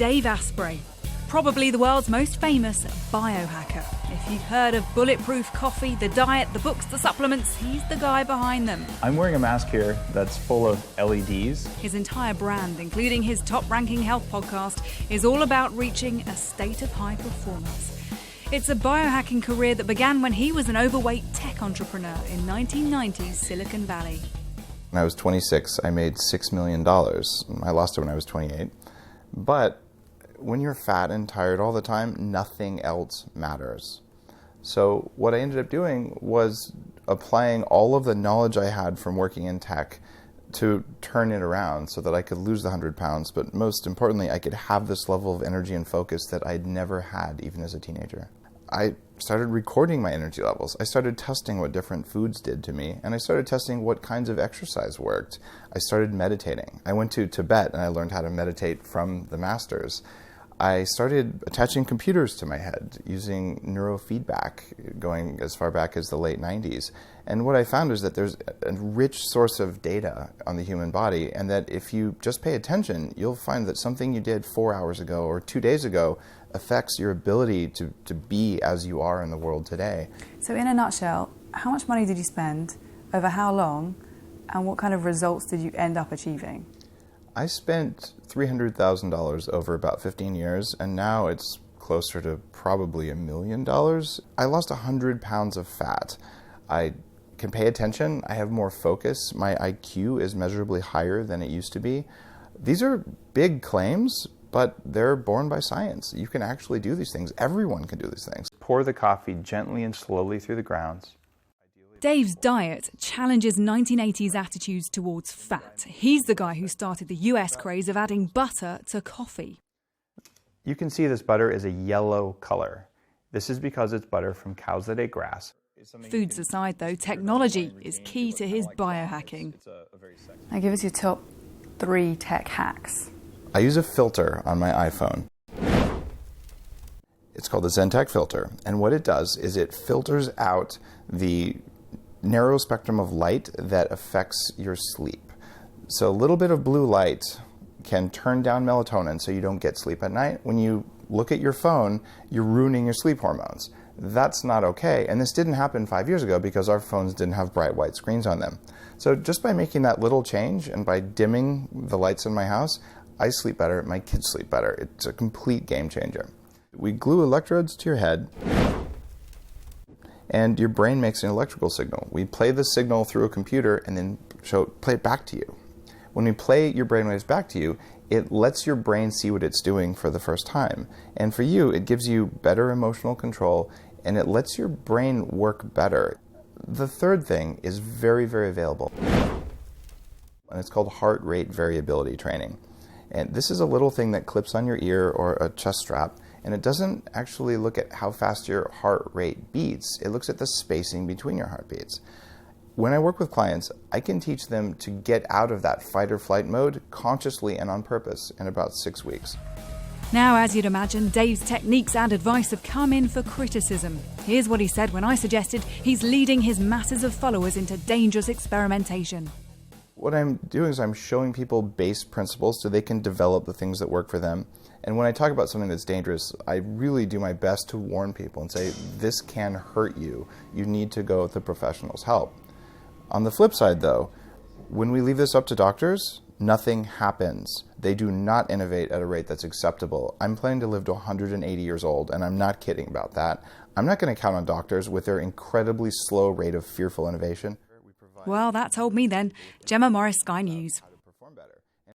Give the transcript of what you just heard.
Dave Asprey, probably the world's most famous biohacker. If you've heard of bulletproof coffee, the diet, the books, the supplements, he's the guy behind them. I'm wearing a mask here that's full of LEDs. His entire brand, including his top-ranking health podcast, is all about reaching a state of high performance. It's a biohacking career that began when he was an overweight tech entrepreneur in 1990's Silicon Valley. When I was 26, I made $6 million. I lost it when I was 28. But when you're fat and tired all the time, nothing else matters. So what I ended up doing was applying all of the knowledge I had from working in tech to turn it around so that I could lose the 100 pounds, but most importantly, I could have this level of energy and focus that I'd never had even as a teenager. I started recording my energy levels. I started testing what different foods did to me, and I started testing what kinds of exercise worked. I started meditating. I went to Tibet and I learned how to meditate from the masters. I started attaching computers to my head using neurofeedback going as far back as the late 90s. And what I found is that there's a rich source of data on the human body, and that if you just pay attention, you'll find that something you did 4 hours ago or 2 days ago affects your ability to be as you are in the world today. So in a nutshell, how much money did you spend, over how long, and what kind of results did you end up achieving? I spent $300,000 over about 15 years, and now it's closer to probably $1 million. I lost 100 pounds of fat. I can pay attention. I have more focus. My IQ is measurably higher than it used to be. These are big claims, but they're born by science. You can actually do these things. Everyone can do these things. Pour the coffee gently and slowly through the grounds. Dave's diet challenges 1980s attitudes towards fat. He's the guy who started the US craze of adding butter to coffee. You can see this butter is a yellow color. This is because it's butter from cows that ate grass. Foods aside, though, technology is key to his biohacking. Now give us your top 3 tech hacks. I use a filter on my iPhone. It's called the ZenTech filter. And what it does is it filters out the narrow spectrum of light that affects your sleep. So a little bit of blue light can turn down melatonin so you don't get sleep at night. When you look at your phone, you're ruining your sleep hormones. That's not okay. And this didn't happen 5 years ago because our phones didn't have bright white screens on them. So just by making that little change and by dimming the lights in my house, I sleep better, my kids sleep better. It's a complete game changer. We glue electrodes to your head, and your brain makes an electrical signal. We play the signal through a computer and then play it back to you. When we play your brainwaves back to you, it lets your brain see what it's doing for the first time. And for you, it gives you better emotional control, and it lets your brain work better. The third thing is very, very available, and it's called heart rate variability training. And this is a little thing that clips on your ear or a chest strap, and it doesn't actually look at how fast your heart rate beats. It looks at the spacing between your heartbeats. When I work with clients, I can teach them to get out of that fight or flight mode consciously and on purpose in about 6 weeks. Now, as you'd imagine, Dave's techniques and advice have come in for criticism. Here's what he said when I suggested he's leading his masses of followers into dangerous experimentation. What I'm doing is I'm showing people base principles so they can develop the things that work for them. And when I talk about something that's dangerous, I really do my best to warn people and say, this can hurt you. You need to go with the professional's help. On the flip side, though, when we leave this up to doctors, nothing happens. They do not innovate at a rate that's acceptable. I'm planning to live to 180 years old, and I'm not kidding about that. I'm not going to count on doctors with their incredibly slow rate of fearful innovation. Well, that told me then. Gemma Morris, Sky News.